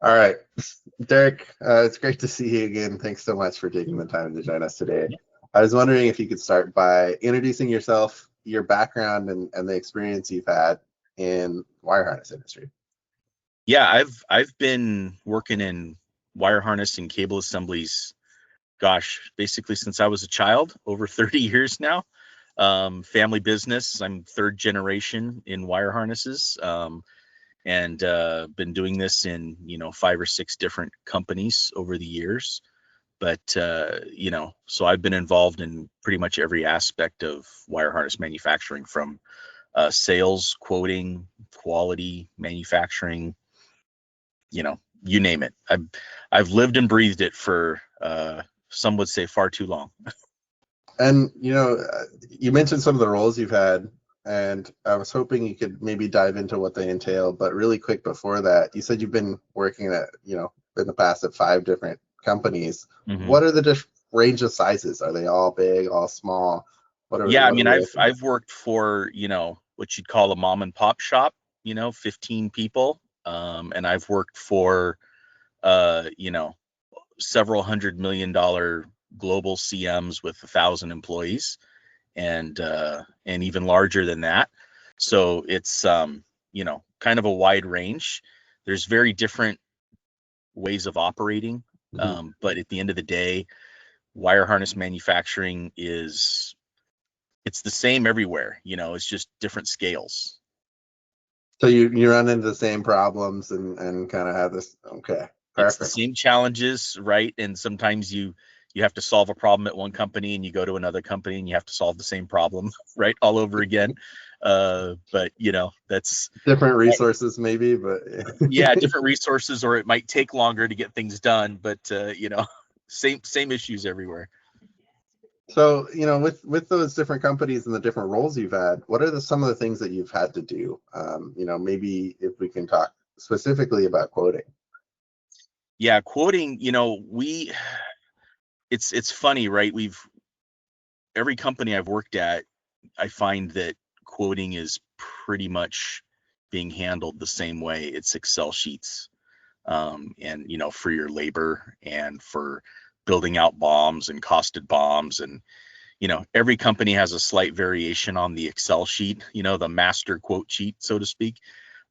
All right, Derek, it's great to see you again. Thanks so much for taking the time to join us today. I was wondering if you could start by introducing yourself, your background, and the experience you've had in wire harness industry. Yeah, I've been working in wire harness and cable assemblies, gosh, basically since I was a child, over 30 years now. Family business. I'm third generation in wire harnesses, and been doing this in 5 or 6 different companies over the years. But so I've been involved in pretty much every aspect of wire harness manufacturing, from sales, quoting, quality, manufacturing, you name it. I've lived and breathed it for some would say far too long. And you mentioned some of the roles you've had, and I was hoping you could maybe dive into what they entail. But really quick before that, you said you've been working at, in the past at 5 different companies. Hmm. What are the range of sizes? Are they all big, all small? Yeah, I What are mean, we I've looking at? I've worked for what you'd call a mom and pop shop, 15 people, and I've worked for uh, you know several $100 million global CMs with 1,000 employees, and even larger than that. So it's kind of a wide range. There's very different ways of operating, Mhm. but at the end of the day, wire harness manufacturing it's the same everywhere. It's just different scales. So you run into the same problems and kind of have this. Okay, It's the perfect. same challenges, right? And sometimes you have to solve a problem at one company and you go to another company and you have to solve the same problem, right, all over again. But that's Different resources maybe, but yeah, different resources, or it might take longer to get things done, but same issues everywhere. so with those different companies and the different roles you've had, what are some of the things that you've had to do? Maybe if we can talk specifically about quoting. Yeah, quoting, we it's funny, right? Every company I've worked at, I find that quoting is pretty much being handled the same way. It's Excel sheets, and for your labor and for building out bombs and costed bombs, and every company has a slight variation on the Excel sheet, the master quote sheet, so to speak.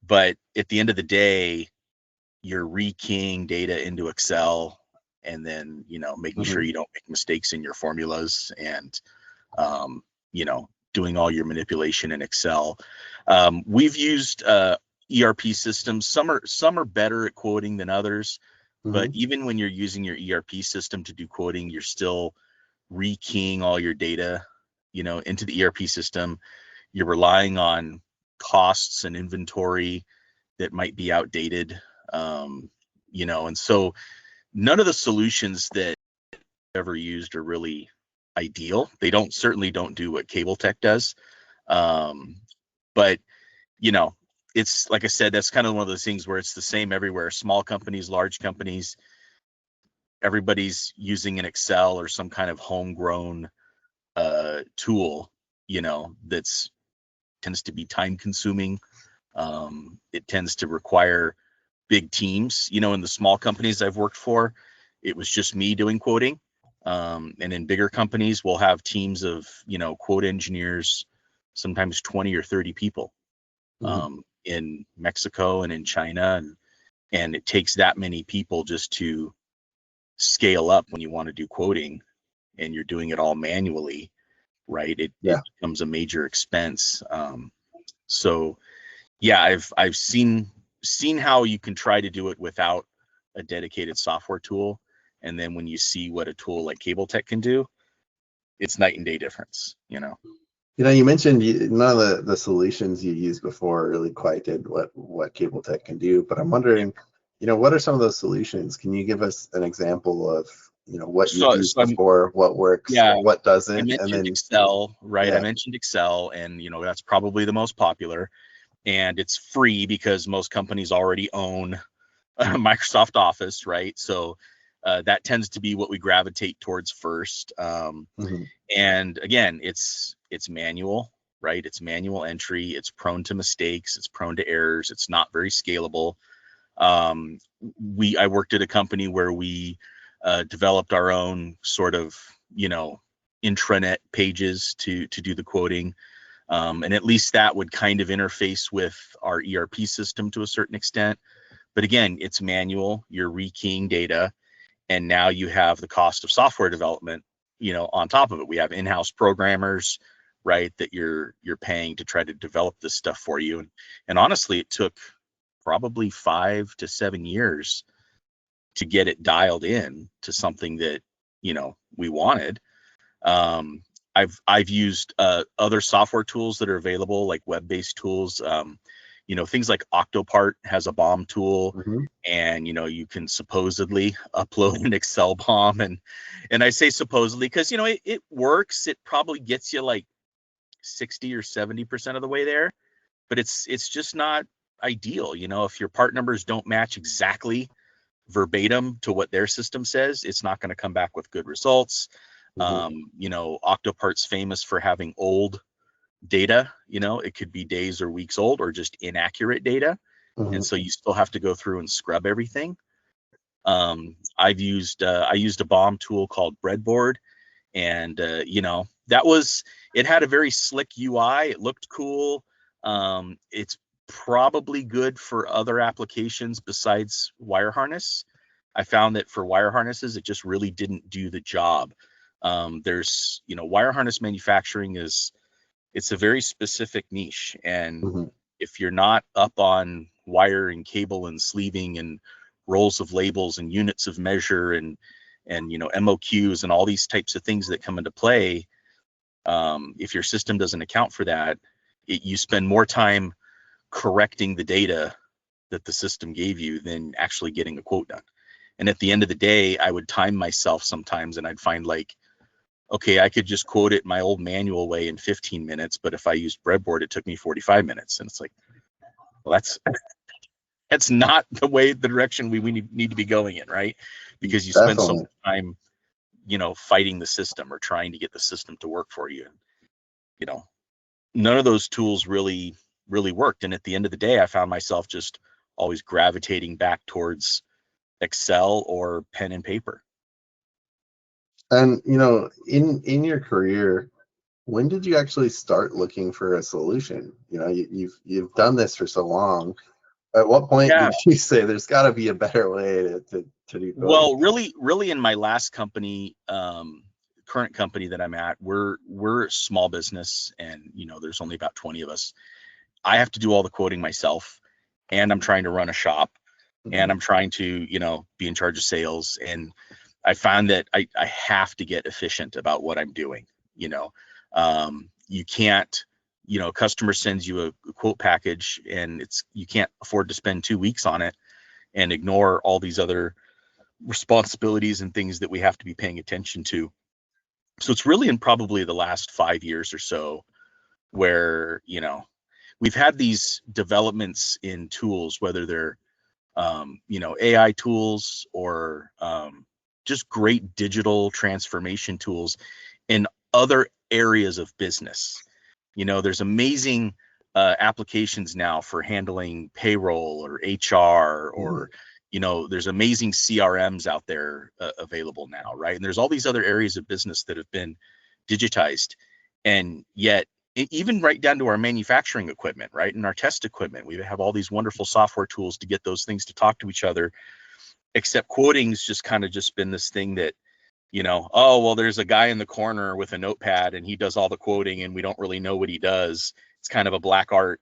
But at the end of the day, you're rekeying data into Excel, and then making sure Mhm. you don't make mistakes in your formulas, and doing all your manipulation in Excel. We've used ERP systems. Some are better at quoting than others, but Mhm. even when you're using your ERP system to do quoting, you're still rekeying all your data, into the ERP system. You're relying on costs and inventory that might be outdated, and so none of the solutions that I've ever used are really ideal. They certainly don't do what Cabletech does. Um, but you know, it's like I said, that's kind of one of those things where it's the same everywhere. Small companies, large companies, everybody's using an Excel or some kind of homegrown tool, that's tends to be time consuming. It tends to require big teams. In the small companies I've worked for, it was just me doing quoting. And in bigger companies, we'll have teams of, quote engineers, sometimes 20 or 30 people, Mhm. in Mexico and in China. And it takes that many people just to scale up when you want to do quoting and you're doing it all manually, right? It Yeah. becomes a major expense. So yeah, I've seen how you can try to do it without a dedicated software tool, and then when you see what a tool like Cabletech can do, it's night and day difference. You mentioned none of the solutions you used before really quite did what Cable Tech can do, but I'm Yeah. wondering, what are some of those solutions? Can you give us an example of, what you've So, used so I'm before, what works, yeah, what I doesn't, and mentioned then Excel, right? I yeah. mentioned Excel, and that's probably the most popular, and it's free because most companies already own Microsoft Office, right? So that tends to be what we gravitate towards first. Mhm. And again, it's manual, right? It's manual entry. It's prone to mistakes. It's prone to errors. It's not very scalable. I worked at a company where we developed our own sort of, intranet pages to do the quoting. And at least that would kind of interface with our ERP system to a certain extent. But again, it's manual, you're rekeying data, and now you have the cost of software development, on top of it. We have in-house programmers, right, that you're paying to try to develop this stuff for you. And honestly, it took probably 5 to 7 years to get it dialed in to something that, we wanted. I've used other software tools that are available, like web-based tools. Things like Octopart has a bomb tool, Mm-hmm. and you can supposedly upload an Excel bomb, and I say supposedly because it works. It probably gets you like 60 or 70% of the way there, but it's just not ideal. If your part numbers don't match exactly verbatim to what their system says, it's not going to come back with good results. Octopart's famous for having old data. It could be days or weeks old, or just inaccurate data. Mm-hmm. And so you still have to go through and scrub everything. I used a bomb tool called Breadboard, and it had a very slick UI. It looked cool. It's probably good for other applications besides wire harness. I found that for wire harnesses, it just really didn't do the job. There's, wire harness manufacturing it's a very specific niche. And Mm-hmm. if you're not up on wire and cable and sleeving and rolls of labels and units of measure and MOQs and all these types of things that come into play, if your system doesn't account for that, you spend more time correcting the data that the system gave you than actually getting a quote done. And at the end of the day, I would time myself sometimes, and I'd find like, okay, I could just quote it my old manual way in 15 minutes, but if I used Breadboard, it took me 45 minutes. And it's like, well, that's not the direction we need to be going in, right? Because you spend so much time, fighting the system or trying to get the system to work for you. None of those tools really worked. And at the end of the day, I found myself just always gravitating back towards Excel or pen and paper. And in your career, when did you actually start looking for a solution? You've done this for so long. At what point did you say there's got to be a better way to do coding? Well, really, in my last company, current company that I'm at, we're a small business, and there's only about 20 of us. I have to do all the quoting myself, and I'm trying to run a shop, and I'm trying to be in charge of sales, and I found that I have to get efficient about what I'm doing. You can't, a customer sends you a quote package, and you can't afford to spend 2 weeks on it and ignore all these other responsibilities and things that we have to be paying attention to. So it's really in probably the last 5 years or so where we've had these developments in tools, whether they're AI tools or just great digital transformation tools in other areas of business. There's amazing applications now for handling payroll or HR, or there's amazing CRMs out there available now, right? And there's all these other areas of business that have been digitized, and yet even right down to our manufacturing equipment, right, and our test equipment, we have all these wonderful software tools to get those things to talk to each other. Except quoting's just kind of just been this thing that, oh, well, there's a guy in the corner with a notepad and he does all the quoting and we don't really know what he does. It's kind of a black art,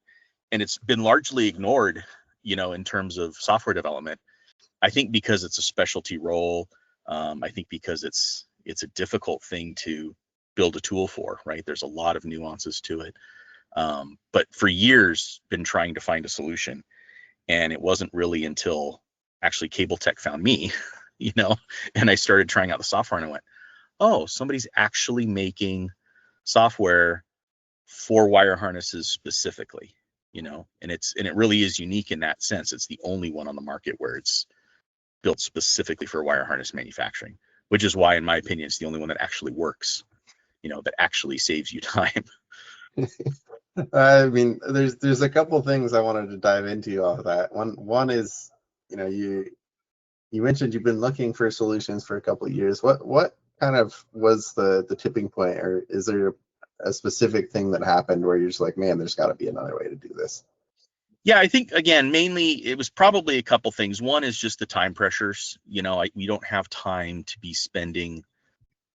and it's been largely ignored, in terms of software development. I think because it's a specialty role. I think because it's a difficult thing to build a tool for, right? There's a lot of nuances to it. But for years, been trying to find a solution, and it wasn't really until actually Cableteque found me, and I started trying out the software, and I went, oh, somebody's actually making software for wire harnesses specifically, and it really is unique in that sense. It's the only one on the market where it's built specifically for wire harness manufacturing, which is why, in my opinion, it's the only one that actually works, that actually saves you time. I mean, there's a couple things I wanted to dive into off that. One is you know, you mentioned you've been looking for solutions for a couple of years. What kind of was the tipping point, or is there a specific thing that happened where you're just like, man, there's got to be another way to do this? Yeah, I think again, mainly it was probably a couple things. One is just the time pressures. We don't have time to be spending,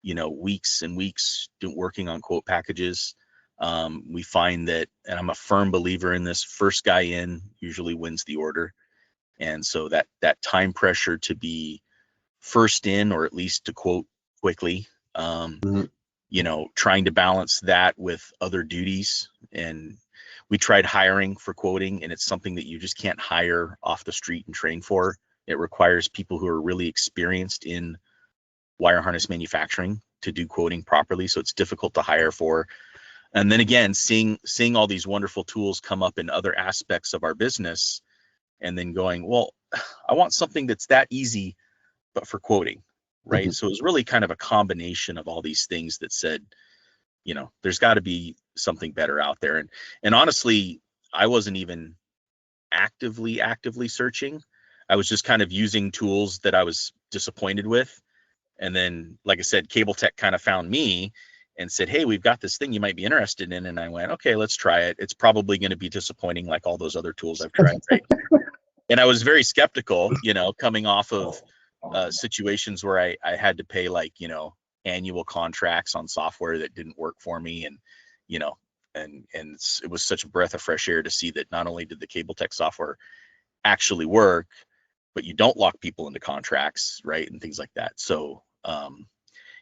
weeks and weeks working on quote packages. We find that, and I'm a firm believer in this, first guy in usually wins the order. And so that time pressure to be first in, or at least to quote quickly, Mhm. trying to balance that with other duties. And we tried hiring for quoting, and it's something that you just can't hire off the street and train for. It requires people who are really experienced in wire harness manufacturing to do quoting properly. So it's difficult to hire for. And then again, seeing all these wonderful tools come up in other aspects of our business, and then going, well, I want something that's that easy, but for quoting, right? Mhm. So it was really kind of a combination of all these things that said, there's got to be something better out there. And honestly, I wasn't even actively searching. I was just kind of using tools that I was disappointed with. And then, like I said, Cableteque kind of found me and said, hey, we've got this thing you might be interested in. And I went, okay, let's try it. It's probably going to be disappointing like all those other tools I've tried, right? And I was very skeptical, coming off of situations where I had to pay annual contracts on software that didn't work for me. And, you know, it was such a breath of fresh air to see that not only did the Cableteque software actually work, but you don't lock people into contracts, right? And things like that. So,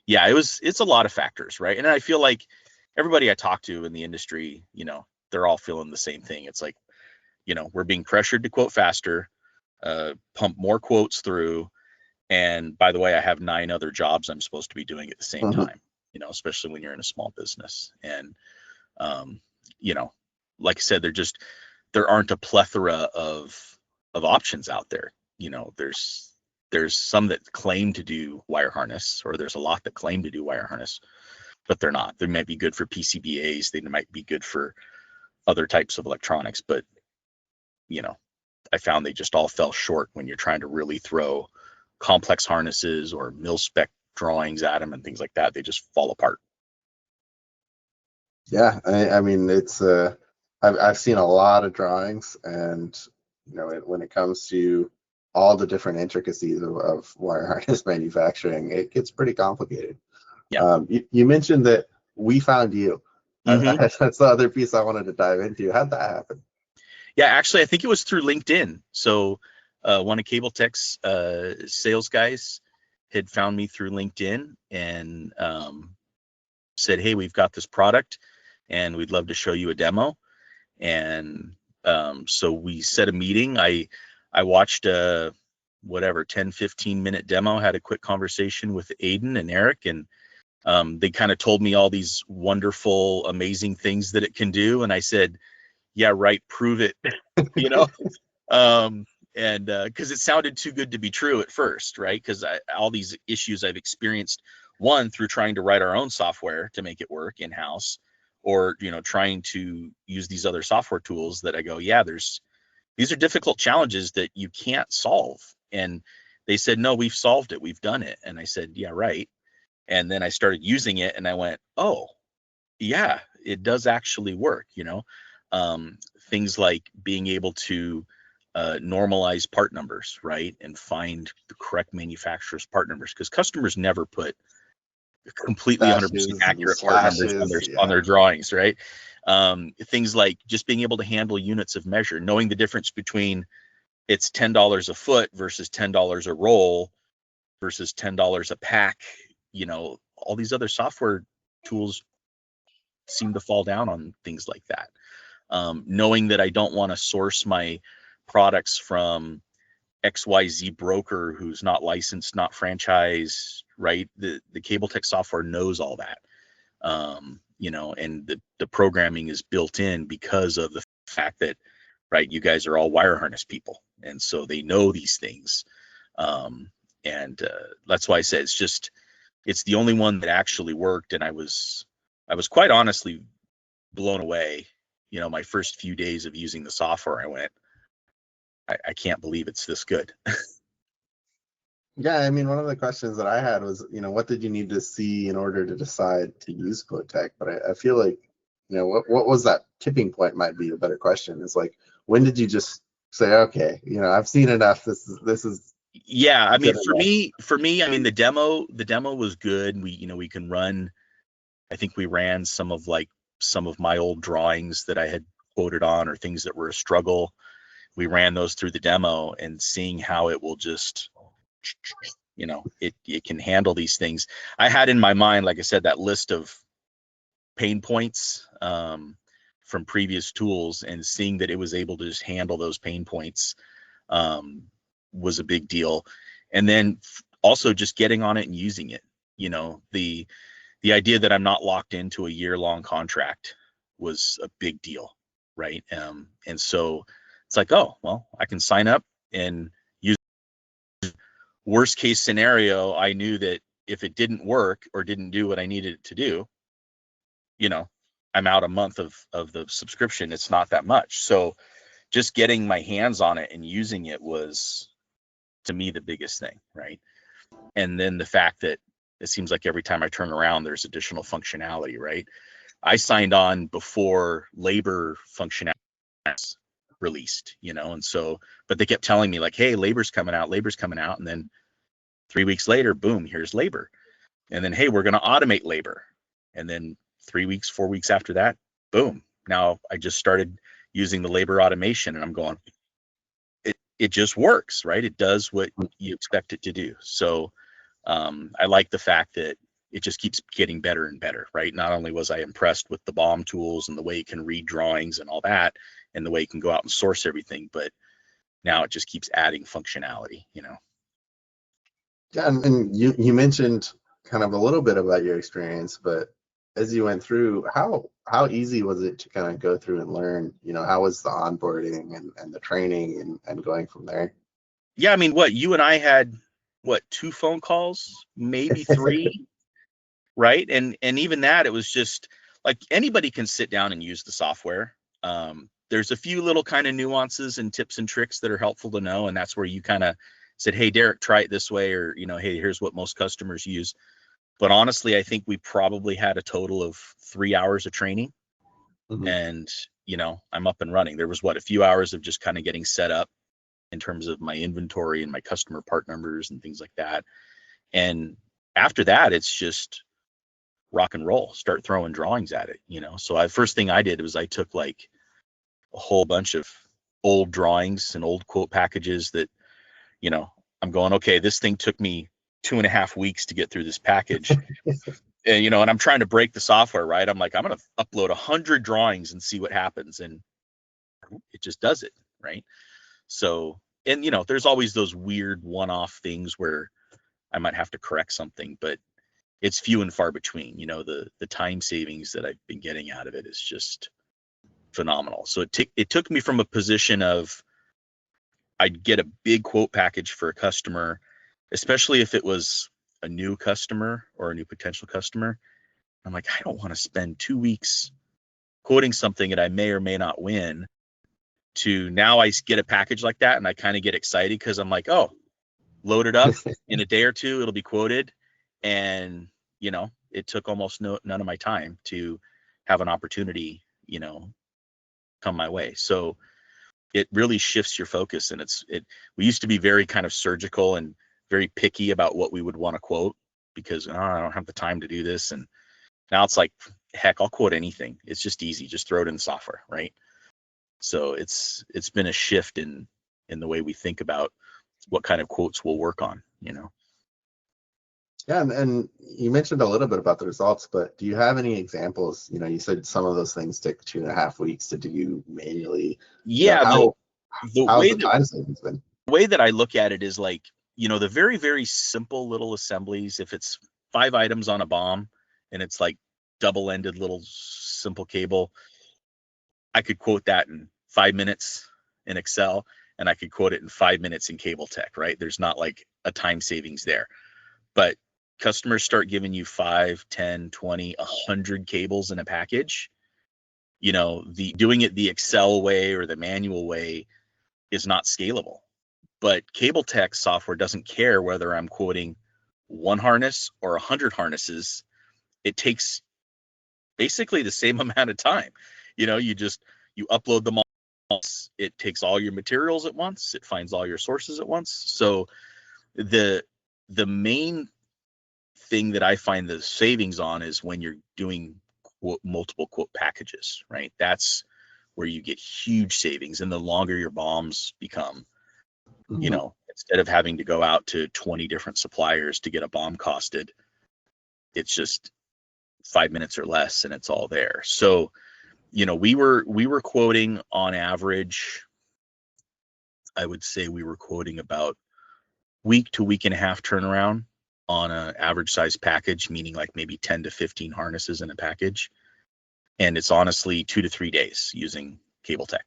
yeah, it's a lot of factors, right? And I feel like everybody I talk to in the industry, they're all feeling the same thing. It's like, we're being pressured to quote faster, pump more quotes through. And by the way, I have 9 other jobs I'm supposed to be doing at the same Mhm. time, especially when you're in a small business. And, um, you know, like I said, there aren't a plethora of options out there. There's some that claim to do wire harness, or there's a lot that claim to do wire harness, but they're not. They might be good for PCBAs. They might be good for other types of electronics, but, I found they just all fell short when you're trying to really throw complex harnesses or mil spec drawings at them and things like that. They just fall apart. Yeah, I mean, I've seen a lot of drawings, and when it comes to all the different intricacies of wire harness manufacturing, it gets pretty complicated. Yeah. You mentioned that we found you. Mm-hmm. That's the other piece I wanted to dive into. How'd that happen? Yeah, actually, I think it was through LinkedIn. So one of Cableteque's sales guys had found me through LinkedIn and said, hey, we've got this product and we'd love to show you a demo. And so we set a meeting. I watched a 10-15 minute demo, had a quick conversation with Aiden and Eric, and they kind of told me all these wonderful, amazing things that it can do. And I said, yeah, right, prove it, you know? And because it sounded too good to be true at first, right? Because all these issues I've experienced, one, through trying to write our own software to make it work in-house, or trying to use these other software tools that I go, yeah, these are difficult challenges that you can't solve. And they said, no, we've solved it, we've done it. And I said, yeah, right. And then I started using it and I went, oh yeah, it does actually work. Things like being able to normalize part numbers, right? And find the correct manufacturer's part numbers, because customers never put completely 100% Dashes and accurate part numbers slashes, on yeah. their drawings, right? Things like just being able to handle units of measure, knowing the difference between it's $10 a foot versus $10 a roll versus $10 a pack. All these other software tools seem to fall down on things like that. Knowing that I don't want to source my products from XYZ broker who's not licensed, not franchise, right? The Cableteque software knows all that. And the programming is built in because of the fact that, right, you guys are all wire harness people. And so they know these things. And that's why I said it's the only one that actually worked. And I was quite honestly blown away. My first few days of using the software, I went, I can't believe it's this good. Yeah, I mean, one of the questions that I had was, what did you need to see in order to decide to use Cableteque? But I feel like, what was that tipping point might be a better question. Is like, when did you just say, okay, I've seen enough. This is Yeah, I mean, good enough. for me, I mean, the demo was good. We can run. I think we ran some of my old drawings that I had quoted on, or things that were a struggle. We ran those through the demo, and seeing how it will just, it can handle these things. I had in my mind, like I said, that list of pain points from previous tools, and seeing that it was able to just handle those pain points was a big deal. And then also just getting on it and using it. The idea that I'm not locked into a year-long contract was a big deal, right? And so it's like, oh, well, I can sign up and use. Worst case scenario, I knew that if it didn't work or didn't do what I needed it to do, I'm out a month of the subscription. It's not that much. So just getting my hands on it and using it was, to me, the biggest thing, right? And then the fact that it seems like every time I turn around, there's additional functionality, right? I signed on before labor functionality was released, and so, but they kept telling me like, hey, labor's coming out, and then 3 weeks later, boom, here's labor. And then, hey, we're going to automate labor. And then 3 weeks, 4 weeks after that, boom, now I just started using the labor automation, and I'm going, it just works, right? It does what you expect it to do. So I like the fact that it just keeps getting better and better, right? Not only was I impressed with the BOM tools and the way it can read drawings and all that, and the way it can go out and source everything, but now it just keeps adding functionality. Yeah, and you mentioned kind of a little bit about your experience, but as you went through, how easy was it to kind of go through and learn? How was the onboarding and the training and going from there? Yeah, I mean, what, you and I had, what, 2 phone calls, maybe 3, right? And even that, it was just like, anybody can sit down and use the software. There's a few little kind of nuances and tips and tricks that are helpful to know, and that's where you kind of said, hey, Derek, try it this way, or hey, here's what most customers use. But honestly, I think we probably had a total of 3 hours of training, Mhm. and I'm up and running. There was, what, a few hours of just kind of getting set up in terms of my inventory and my customer part numbers and things like that. And after that, it's just rock and roll, start throwing drawings at it. So first thing I did was I took like a whole bunch of old drawings and old quote packages that, I'm going, okay, this thing took me 2.5 weeks to get through this package. And and I'm trying to break the software, right? I'm like, I'm going to upload 100 drawings and see what happens. And it just does it, right? So, and there's always those weird one-off things where I might have to correct something, but it's few and far between. The time savings that I've been getting out of it is just phenomenal. So it took me from a position of, I'd get a big quote package for a customer, especially if it was a new customer or a new potential customer. I'm like, I don't want to spend 2 weeks quoting something that I may or may not win, to now I get a package like that and I kind of get excited because I'm like, oh, load it up in a day or two, it'll be quoted. And it took almost none of my time to have an opportunity come my way. So it really shifts your focus. And we used to be very kind of surgical and very picky about what we would want to quote, because I don't have the time to do this. And now it's like, heck, I'll quote anything. It's just easy, just throw it in the software, right? So it's been a shift in the way we think about what kind of quotes we'll work on. Yeah, and you mentioned a little bit about the results, but do you have any examples? You said some of those things take 2.5 weeks to do manually. Yeah, the How the how's way the that time savings been? I look at it is like, the very, very simple little assemblies. If it's 5 items on a bomb and it's like double-ended little simple cable, I could quote that in 5 minutes in Excel, and I could quote it in 5 minutes in Cableteque, right? There's not like a time savings there. But customers start giving you 5, 10, 20, 100 cables in a package. The doing it the Excel way or the manual way, is not scalable. But Cableteque software doesn't care whether I'm quoting one harness or 100 harnesses. It takes basically the same amount of time. You upload them all. It takes all your materials at once. It finds all your sources at once. So the main thing that I find the savings on is when you're doing multiple quote packages, right? That's where you get huge savings. And the longer your bombs become, instead of having to go out to 20 different suppliers to get a bomb costed, it's just 5 minutes or less and it's all there. So, we were quoting on average, I would say we were quoting about week to week and a half turnaround on an average size package, meaning like maybe 10 to 15 harnesses in a package. And it's honestly 2 to 3 days using Cableteque,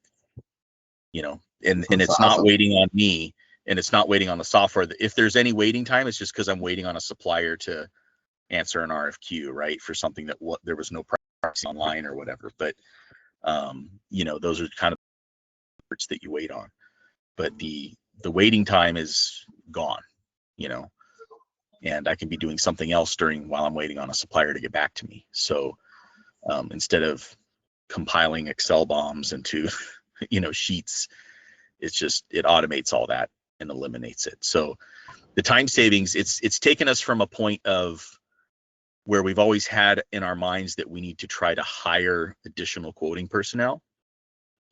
and it's awesome. not waiting on me, and it's not waiting on the software. If there's any waiting time, it's just because I'm waiting on a supplier to answer an RFQ, right? For something that there was no price online or whatever. But, those are kind of parts that you wait on. But the waiting time is gone, and I can be doing something else while I'm waiting on a supplier to get back to me. So instead of compiling Excel bombs into, sheets, it automates all that and eliminates it. So the time savings, it's taken us from a point of where we've always had in our minds that we need to try to hire additional quoting personnel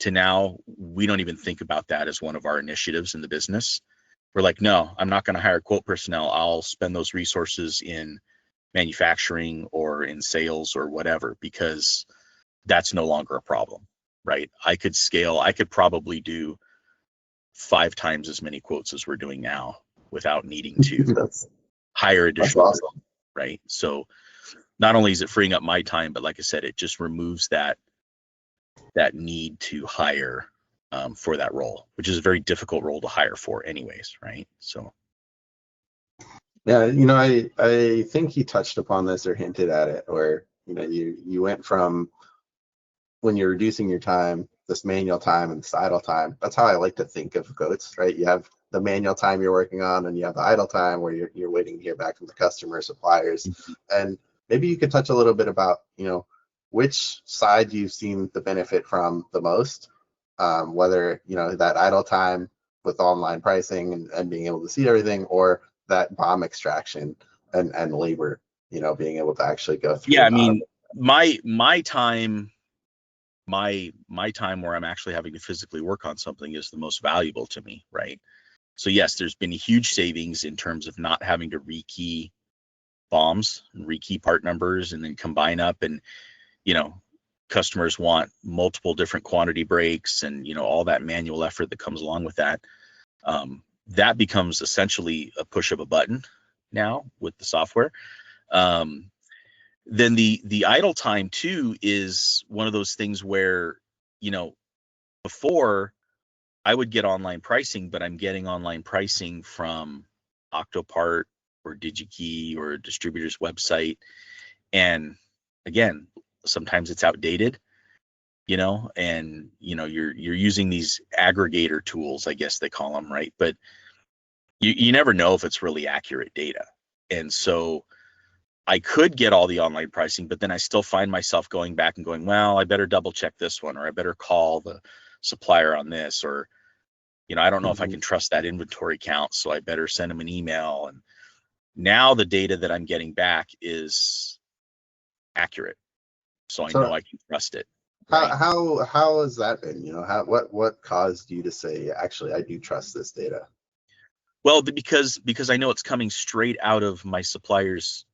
to now we don't even think about that as one of our initiatives in the business. We're like, no, I'm not going to hire quote personnel. I'll spend those resources in manufacturing or in sales or whatever, because that's no longer a problem, right? I could scale. I could probably do 5 times as many quotes as we're doing now without needing to hire additional, awesome. Right? So not only is it freeing up my time, but like I said, it just removes that need to hire for that role, which is a very difficult role to hire for anyways, right? So yeah, I think he touched upon this or hinted at it, where you went from when you're reducing your time, this manual time and this idle time. That's how I like to think of quotes, right? You have the manual time you're working on, and you have the idle time where you're waiting to hear back from the customer, suppliers. And maybe you could touch a little bit about which side you've seen the benefit from the most, whether that idle time with online pricing and being able to see everything, or that bomb extraction and labor, being able to actually go through. Yeah, I mean, my time where I'm actually having to physically work on something is the most valuable to me, right? So yes, there's been a huge savings in terms of not having to rekey bombs and rekey part numbers and then combine up, and customers want multiple different quantity breaks and all that manual effort that comes along with that. That becomes essentially a push of a button now with the software. Then the idle time too is one of those things where before I would get online pricing, but I'm getting online pricing from Octopart or DigiKey or a distributor's website, and again, sometimes it's outdated, and you're using these aggregator tools, I guess they call them, right? But you never know if it's really accurate data. And so I could get all the online pricing, but then I still find myself going back and going, well, I better double check this one, or I better call the supplier on this, or I don't know if I can trust that inventory count, so I better send them an email. And now the data that I'm getting back is accurate, so I know I can trust it. Right? How has that been? What caused you to say, actually, I do trust this data? Well, because I know it's coming straight out of my supplier's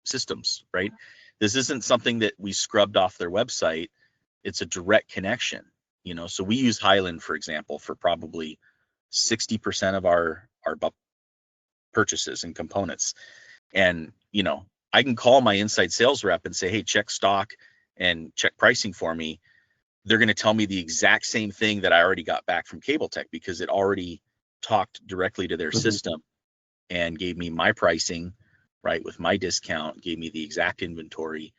systems, right? This isn't something that we scrubbed off their website. It's a direct connection, So we use Highland, for example, for probably 60% of our purchases and components. And, I can call my inside sales rep and say, hey, check stock and check pricing for me. They're going to tell me the exact same thing that I already got back from Cableteque, because it already talked directly to their system and gave me my pricing, right, with my discount, gave me the exact inventory.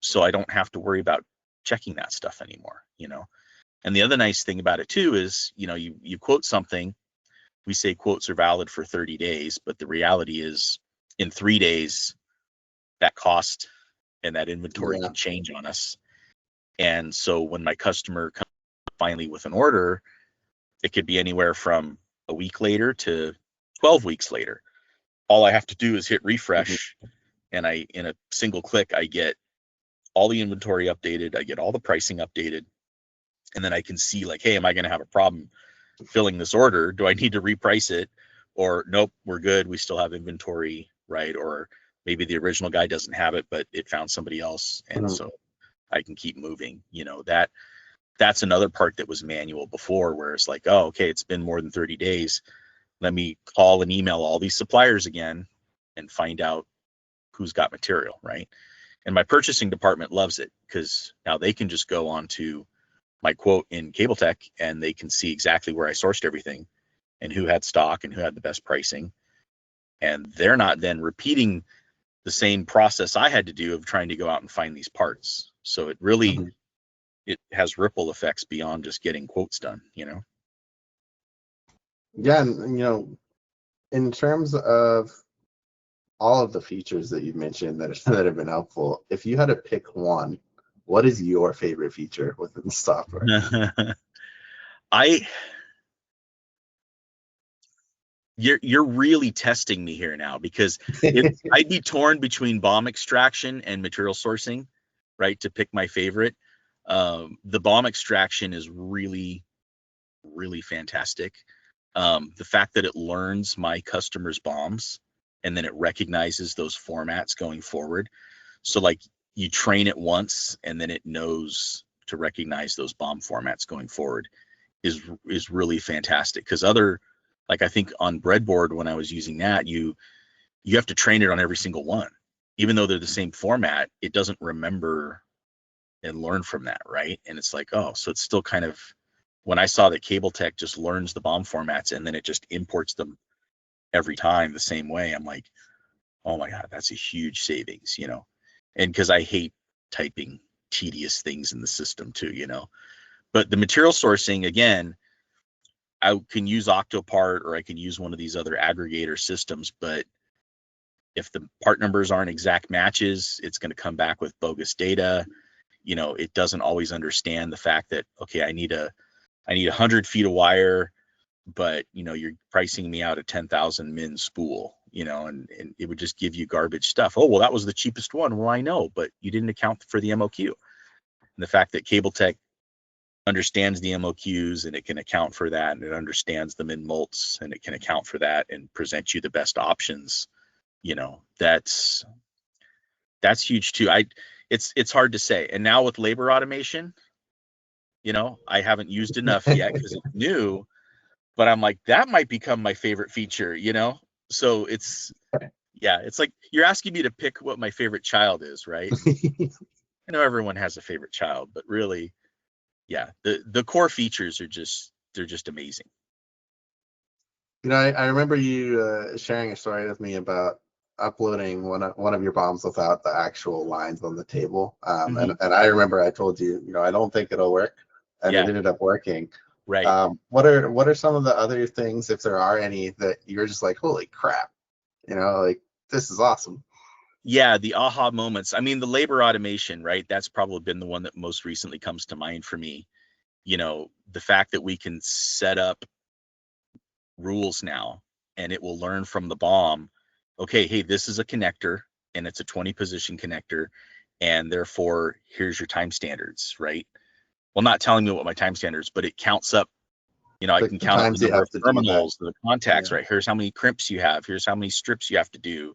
So I don't have to worry about checking that stuff anymore, And the other nice thing about it too is, you quote something, we say quotes are valid for 30 days, but the reality is in 3 days, that cost and that inventory Yeah. can change on us. And so when my customer comes finally with an order, it could be anywhere from a week later to 12 weeks later. All I have to do is hit refresh, and in a single click, I get all the inventory updated, I get all the pricing updated, and then I can see like, hey, am I going to have a problem filling this order? Do I need to reprice it? Or nope, we're good. We still have inventory, right? Or maybe the original guy doesn't have it, but it found somebody else, and so I can keep moving. That's another part that was manual before, where it's like, oh, okay, it's been more than 30 days. Let me call and email all these suppliers again and find out who's got material, right? And my purchasing department loves it because now they can just go on to my quote in Cableteque and they can see exactly where I sourced everything and who had stock and who had the best pricing. And they're not then repeating the same process I had to do of trying to go out and find these parts. So it really, it has ripple effects beyond just getting quotes done, Yeah, and in terms of all of the features that you mentioned that have been helpful, if you had to pick one, what is your favorite feature within the software? I you're really testing me here now, because I'd be torn between bomb extraction and material sourcing, right? To pick my favorite. The bomb extraction is really, really fantastic. The fact that it learns my customers' bombs and then it recognizes those formats going forward. So like you train it once and then it knows to recognize those bomb formats going forward is really fantastic. Because like I think on breadboard, when I was using that, you have to train it on every single one. Even though they're the same format, it doesn't remember and learn from that, right? And it's like, oh, so it's still kind of, when I saw that Cableteque just learns the bomb formats and then it just imports them every time the same way, I'm like, oh my God, that's a huge savings, And because I hate typing tedious things in the system too. But the material sourcing, again, I can use Octopart or I can use one of these other aggregator systems, but if the part numbers aren't exact matches, it's going to come back with bogus data. It doesn't always understand the fact that, okay, I need 100 feet of wire, but you're pricing me out a 10,000 min spool, and it would just give you garbage stuff. Oh, well, that was the cheapest one. Well, I know, but you didn't account for the MOQ. And the fact that Cableteque understands the MOQs and it can account for that, and it understands the min mults and it can account for that and present you the best options, that's huge too. It's hard to say. And now with labor automation, I haven't used enough yet because it's new, but I'm like, that might become my favorite feature, So it's like you're asking me to pick what my favorite child is, right? I know everyone has a favorite child, but really, the core features they're just amazing. I remember you sharing a story with me about uploading one of your bombs without the actual lines on the table. And I remember I told you, I don't think it'll work, and it ended up working. Right. What are some of the other things, if there are any, that you're just like, holy crap, like this is awesome? Yeah, the aha moments. I mean, the labor automation, right? That's probably been the one that most recently comes to mind for me. The fact that we can set up rules now and it will learn from the bomb, okay, hey, this is a connector and it's a 20 position connector, and therefore here's your time standards, right? Well, not telling me what my time standards, but it counts up, I can count up the number of terminals, the contacts, right? Here's how many crimps you have, here's how many strips you have to do,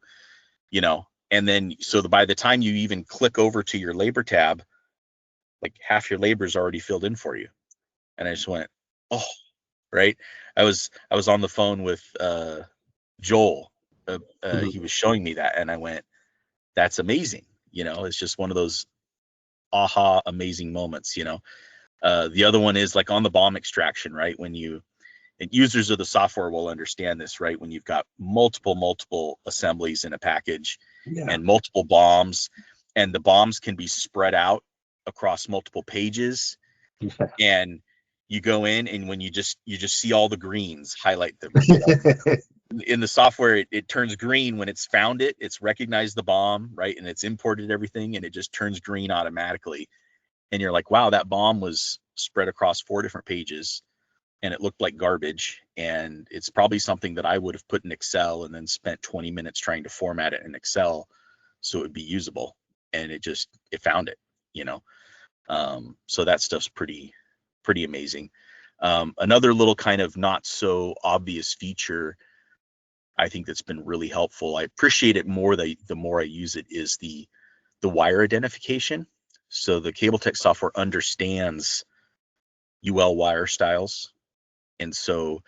and then so by the time you even click over to your labor tab, like half your labor is already filled in for you. And I just went, oh, right. I was on the phone with Joel. He was showing me that, and I went, that's amazing. It's just one of those aha amazing moments. The other one is like on the bomb extraction, right? And users of the software will understand this, right? When you've got multiple assemblies in a package and multiple bombs, and the bombs can be spread out across multiple pages, and you go in, and when you just see all the greens, highlight them. You know? In the software, it turns green when it's found it. It's recognized the bomb, right? And it's imported everything, and it just turns green automatically. And you're like, wow, that bomb was spread across 4 different pages, and it looked like garbage. And it's probably something that I would have put in Excel and then spent 20 minutes trying to format it in Excel so it would be usable. And it found it, you know? So that stuff's pretty amazing. Another little kind of not so obvious feature I think that's been really helpful, I appreciate it more the more I use it, is the wire identification. So the Cableteque software understands UL wire styles. And so,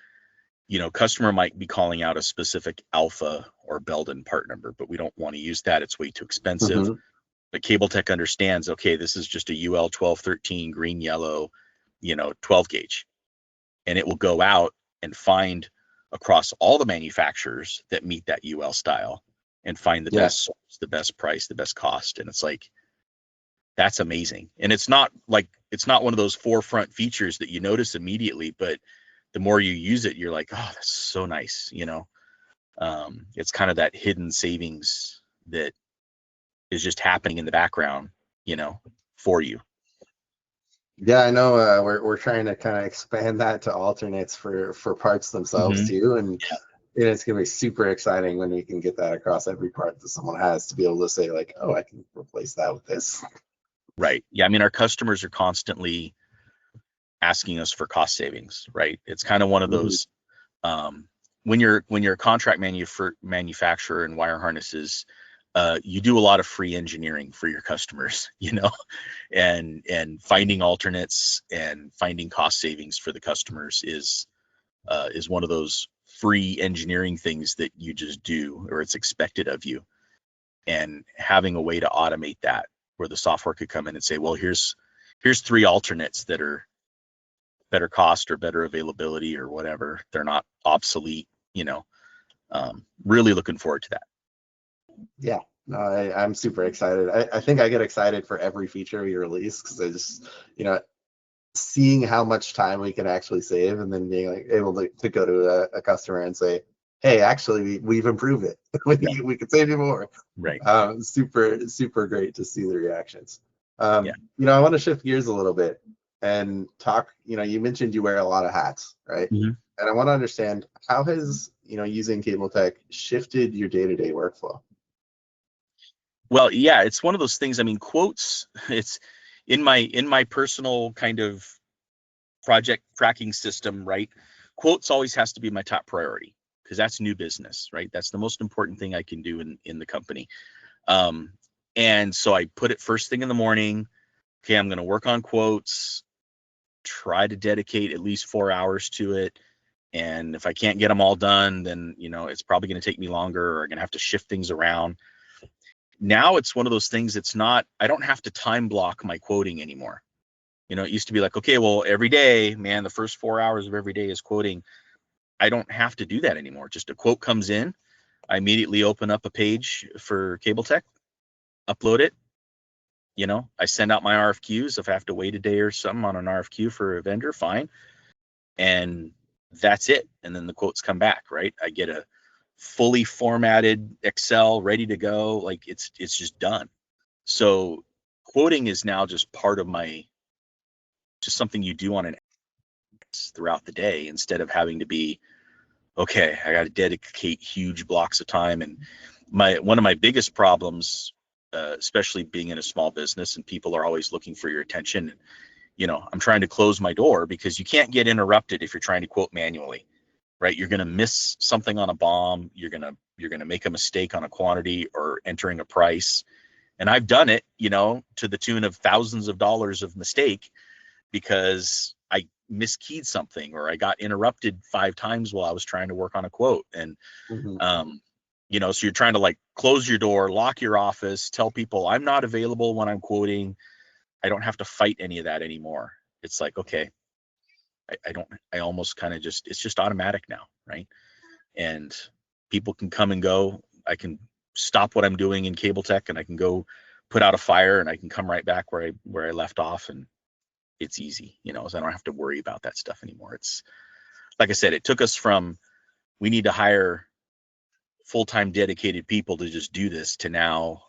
you know, customer might be calling out a specific alpha or Belden part number, but we don't want to use that. It's way too expensive. Mm-hmm. But Cableteque understands, okay, this is just a UL 1213 green, yellow, you know, 12 gauge. And it will go out and find across all the manufacturers that meet that UL style and find the best source, the best price, the best cost. And it's like, that's amazing. And it's not one of those forefront features that you notice immediately, but the more you use it, you're like, oh, that's so nice. You know, it's kind of that hidden savings that is just happening in the background, you know, for you. Yeah, I know. We're trying to kind of expand that to alternates for parts themselves too, and it's gonna be super exciting when we can get that across every part that someone has, to be able to say like, oh, I can replace that with this. Right. Yeah. I mean, our customers are constantly asking us for cost savings, right? It's kind of one of those, when you're a contract manufacturer in wire harnesses, you do a lot of free engineering for your customers, you know, and finding alternates and finding cost savings for the customers is one of those free engineering things that you just do, or it's expected of you. And having a way to automate that, where the software could come in and say, well, here's 3 alternates that are better cost or better availability or whatever, they're not obsolete, you know. Really looking forward to that. Yeah, no, I'm super excited. I think I get excited for every feature we release, because I just, you know, seeing how much time we can actually save, and then being like able to go to a customer and say, hey, actually we've improved it. we could save you more. Right. Super great to see the reactions. You know, I want to shift gears a little bit and talk, you know, you mentioned you wear a lot of hats, right? And I want to understand, how has, you know, using Cableteque shifted your day-to-day workflow? Well, yeah, it's one of those things. I mean, quotes, it's in my personal kind of project tracking system, right? Quotes always has to be my top priority, because that's new business, right? That's the most important thing I can do in the company. And so I put it first thing in the morning. Okay, I'm going to work on quotes, try to dedicate at least 4 hours to it. And if I can't get them all done, then, you know, it's probably going to take me longer, or I'm going to have to shift things around. Now it's one of those things, I don't have to time block my quoting anymore. You know, it used to be like, okay, well, every day, man, the first 4 hours of every day is quoting. I don't have to do that anymore. Just a quote comes in, I immediately open up a page for Cableteque, upload it. You know, I send out my RFQs. If I have to wait a day or something on an RFQ for a vendor, fine. And that's it. And then the quotes come back, right? I get a fully formatted Excel ready to go. Like it's just done. So quoting is now just part of just something you do on throughout the day, instead of having to be, okay, I got to dedicate huge blocks of time. And one of my biggest problems, especially being in a small business and people are always looking for your attention, you know, I'm trying to close my door, because you can't get interrupted if you're trying to quote manually, right? You're going to miss something on a bomb. You're going to make a mistake on a quantity or entering a price. And I've done it, you know, to the tune of thousands of dollars of mistake, because I miskeyed something, or I got interrupted 5 times while I was trying to work on a quote. And, you know, so you're trying to like close your door, lock your office, tell people I'm not available when I'm quoting. I don't have to fight any of that anymore. It's like, okay, I almost kind of it's just automatic now, right? And people can come and go. I can stop what I'm doing in Cableteque, and I can go put out a fire, and I can come right back where I left off, and it's easy, so I don't have to worry about that stuff anymore. It's like I said, it took us from we need to hire full-time dedicated people to just do this to now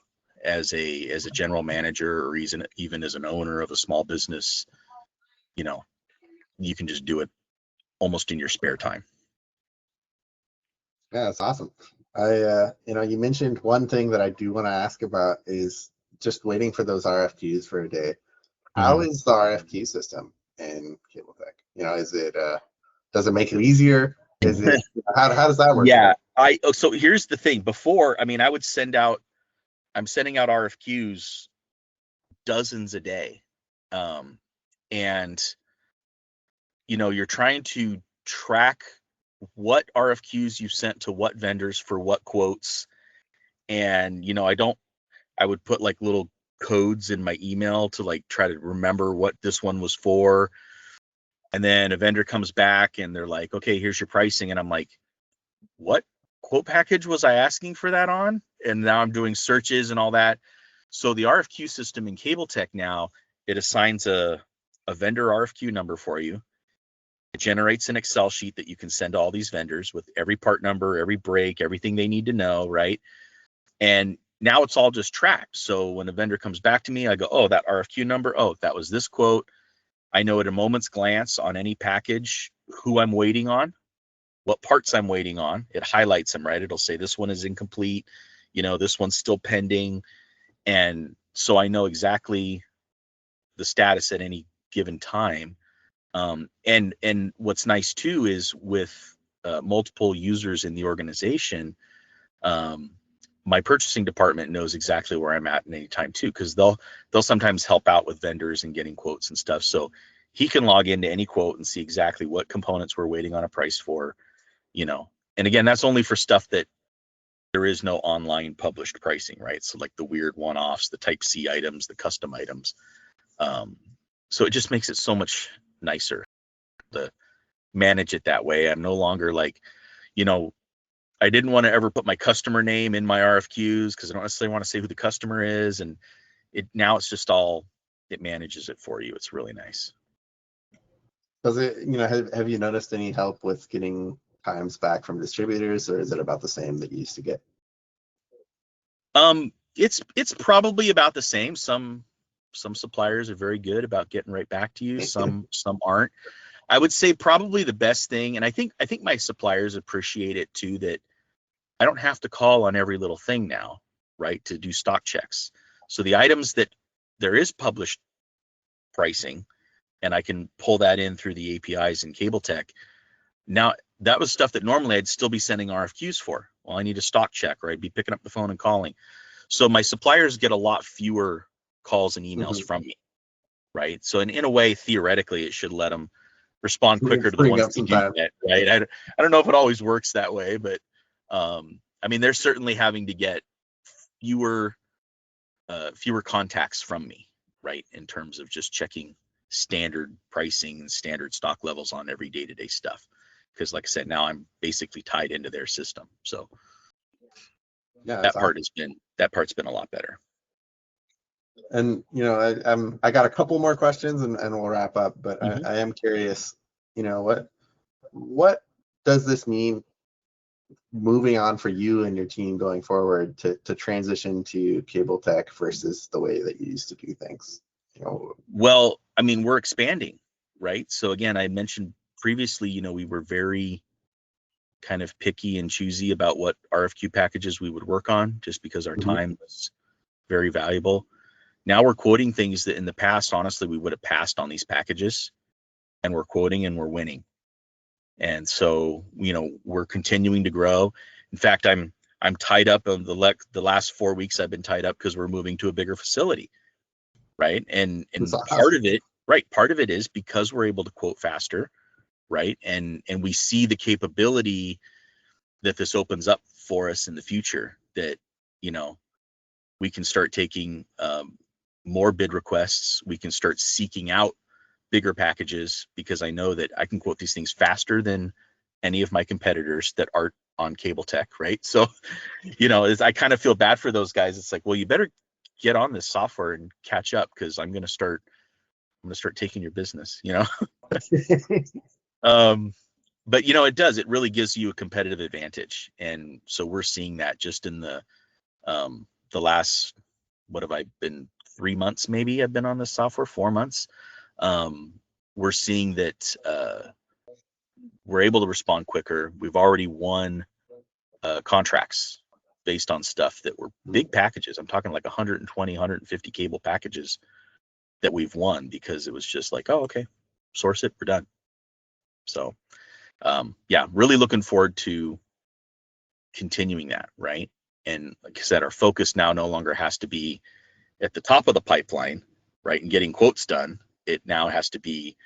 as a general manager or even as an owner of a small business, you can just do it almost in your spare time. Yeah, that's awesome. You mentioned one thing that I do want to ask about is just waiting for those RFQs for a day. How is the RFQ system in Cableteque? Is it does it make it easier? Is it how does that work? Yeah, so here's the thing. Before, I'm sending out RFQs dozens a day. And you're trying to track what RFQs you sent to what vendors for what quotes. And I would put like little codes in my email to like try to remember what this one was for. And then a vendor comes back and they're like, okay, here's your pricing. And I'm like, what quote package was I asking for that on? And now I'm doing searches and all that. So the RFQ system in Cableteque now, it assigns a vendor RFQ number for you. It generates an Excel sheet that you can send to all these vendors with every part number, every break, everything they need to know, right? And now it's all just tracked. So when a vendor comes back to me, I go, oh, that RFQ number, oh, that was this quote. I know at a moment's glance on any package who I'm waiting on, what parts I'm waiting on. It highlights them, right? It'll say this one is incomplete, this one's still pending. And so I know exactly the status at any given time. And what's nice too is with multiple users in the organization, my purchasing department knows exactly where I'm at any time too, because they'll sometimes help out with vendors and getting quotes and stuff. So he can log into any quote and see exactly what components we're waiting on a price for, And again, that's only for stuff that there is no online published pricing, right? So like the weird one-offs, the type C items, the custom items. So it just makes it so much nicer to manage it that way. I'm no longer like, I didn't want to ever put my customer name in my RFQs because I don't necessarily want to say who the customer is. And now it's just it manages it for you. It's really nice. Does it, have you noticed any help with getting times back from distributors, or is it about the same that you used to get? It's probably about the same. Some suppliers are very good about getting right back to you. Some aren't. I would say probably the best thing, and I think my suppliers appreciate it too, that I don't have to call on every little thing now, right, to do stock checks. So the items that there is published pricing, and I can pull that in through the APIs in Cableteque. Now, that was stuff that normally I'd still be sending RFQs for. Well, I need a stock check, or I'd be picking up the phone and calling. So my suppliers get a lot fewer calls and emails from me, right? So in a way, theoretically, it should let them respond quicker to the ones that do that, right? I don't know if it always works that way, but they're certainly having to get fewer contacts from me, right? In terms of just checking standard pricing and standard stock levels on every day-to-day stuff. Because like I said, now I'm basically tied into their system. So yeah, that part's been a lot better. And I got a couple more questions and we'll wrap up, but I am curious, what does this mean moving on for you and your team going forward to transition to Cableteque versus the way that you used to do things? Well, we're expanding, right? So again, I mentioned previously, we were very kind of picky and choosy about what RFQ packages we would work on, just because our time was very valuable. Now we're quoting things that in the past, honestly, we would have passed on these packages, and we're quoting and we're winning. And so, we're continuing to grow. In fact, I'm tied up of the last 4 weeks I've been tied up because we're moving to a bigger facility. Right. And part of it is because we're able to quote faster. Right. And we see the capability that this opens up for us in the future, that, we can start taking more bid requests. We can start seeking out bigger packages because I know that I can quote these things faster than any of my competitors that aren't on Cableteque, right? So, I kind of feel bad for those guys. It's like, well, you better get on this software and catch up, because I'm going to start I'm gonna start taking your business, you know. But you know, it really gives you a competitive advantage, and so we're seeing that just in the last, what have I been, 3 months maybe I've been on this software, 4 months. We're seeing that we're able to respond quicker. We've already won contracts based on stuff that were big packages. I'm talking like 120, 150 cable packages that we've won because it was just like, oh, okay, source it, we're done. So yeah, really looking forward to continuing that, right? And like I said, our focus now no longer has to be at the top of the pipeline, right, and getting quotes done. It now has to be,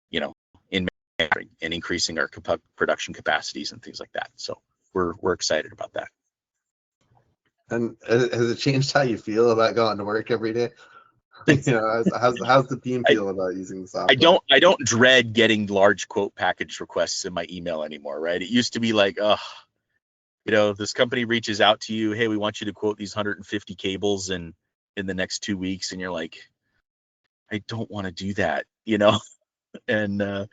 you know, in manufacturing and increasing our production capacities and things like that. So we're excited about that. And has it changed how you feel about going to work every day? You know, how's the team feel about using the software? I don't dread getting large quote package requests in my email anymore, right? It used to be like, oh, you know, this company reaches out to you, hey, we want you to quote these 150 cables in the next 2 weeks, and you're like, I don't want to do that, you know. And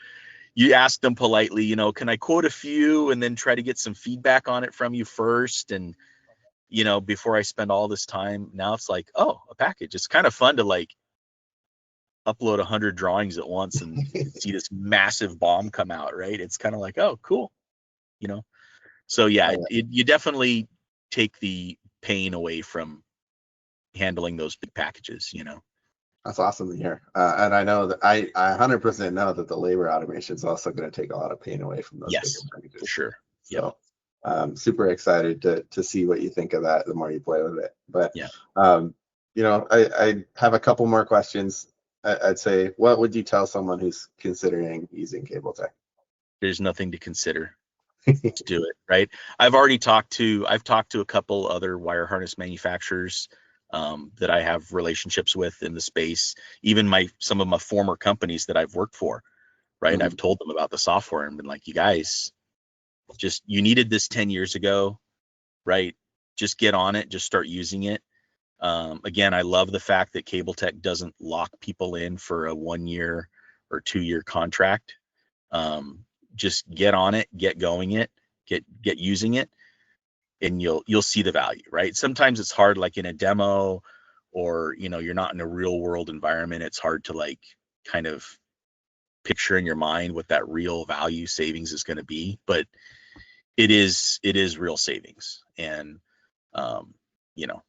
you ask them politely, you know, can I quote a few and then try to get some feedback on it from you first, and you know, before I spend all this time. Now it's like, oh, a package. It's kind of fun to like upload 100 drawings at once and see this massive bomb come out, right? It's kind of like, oh, cool, you know. So yeah, you definitely take the pain away from handling those big packages, you know. That's awesome to hear. And I know that I 100% know that the labor automation is also going to take a lot of pain away from those bigger packages. For sure. So super excited to see what you think of that the more you play with it. But yeah, you know, I have a couple more questions. I'd say, what would you tell someone who's considering using Cableteque? There's nothing to consider. To do it, right? I've talked to a couple other wire harness manufacturers that I have relationships with in the space, even some of my former companies that I've worked for, right? I've told them about the software and been like, you guys, you needed this 10 years ago, right? Just get on it, just start using it. Again, I love the fact that Cableteque doesn't lock people in for a 1-year or 2-year contract. Just get on it, get going it, get using it, and you'll see the value, right? Sometimes it's hard, like in a demo, or you know, you're not in a real world environment. It's hard to like kind of picture in your mind what that real value savings is going to be, but it is real savings. And you know,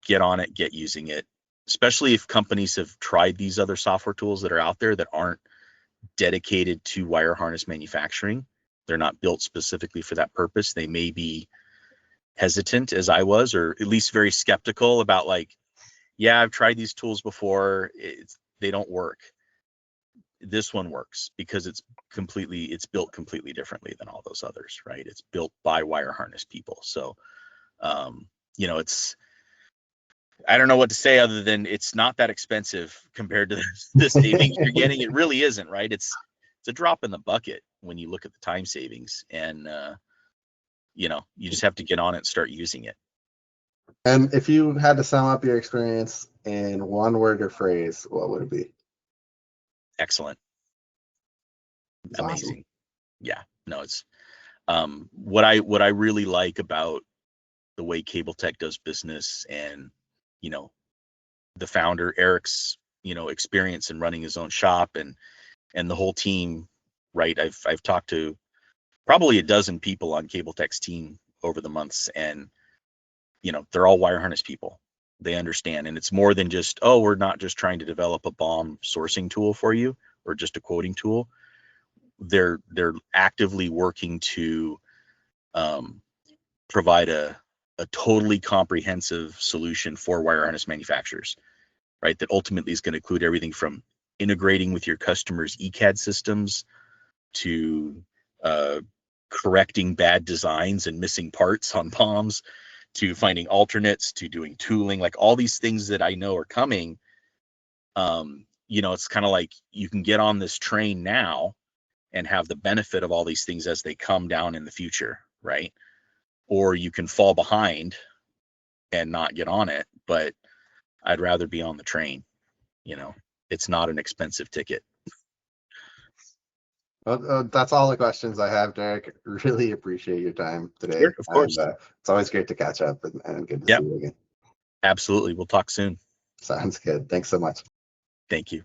get on it, get using it, especially if companies have tried these other software tools that are out there that aren't dedicated to wire harness manufacturing. They're not built specifically for that purpose. They may be hesitant, as I was, or at least very skeptical about like, yeah, I've tried these tools before, they don't work. This one works because it's built completely differently than all those others, right? It's built by wire harness people. So you know, I don't know what to say other than it's not that expensive compared to the savings you're getting. It really isn't, right? It's a drop in the bucket when you look at the time savings, and you know, you just have to get on it and start using it. And if you had to sum up your experience in one word or phrase, what would it be? Excellent. It's Amazing. awesome. Yeah, no, it's what I really like about the way Cableteque does business, and you know, the founder Eric's, you know, experience in running his own shop, and the whole team, right? I've talked to probably a dozen people on Cableteque's team over the months, and you know, they're all wire harness people. They understand, and it's more than just, oh, we're not just trying to develop a BOM sourcing tool for you or just a quoting tool. They're actively working to provide a totally comprehensive solution for wire harness manufacturers, right? That ultimately is going to include everything from integrating with your customers' ECAD systems to correcting bad designs and missing parts on BOMs, to finding alternates, to doing tooling, like all these things that I know are coming. You know, it's kind of like you can get on this train now and have the benefit of all these things as they come down in the future, right? Or you can fall behind and not get on it, but I'd rather be on the train, you know. it's not an expensive ticket. Well, that's all the questions I have, Derek. Really appreciate your time today. Sure, of course. And it's always great to catch up and good to Yep. see you again. Absolutely. We'll talk soon. Sounds good. Thanks so much. Thank you.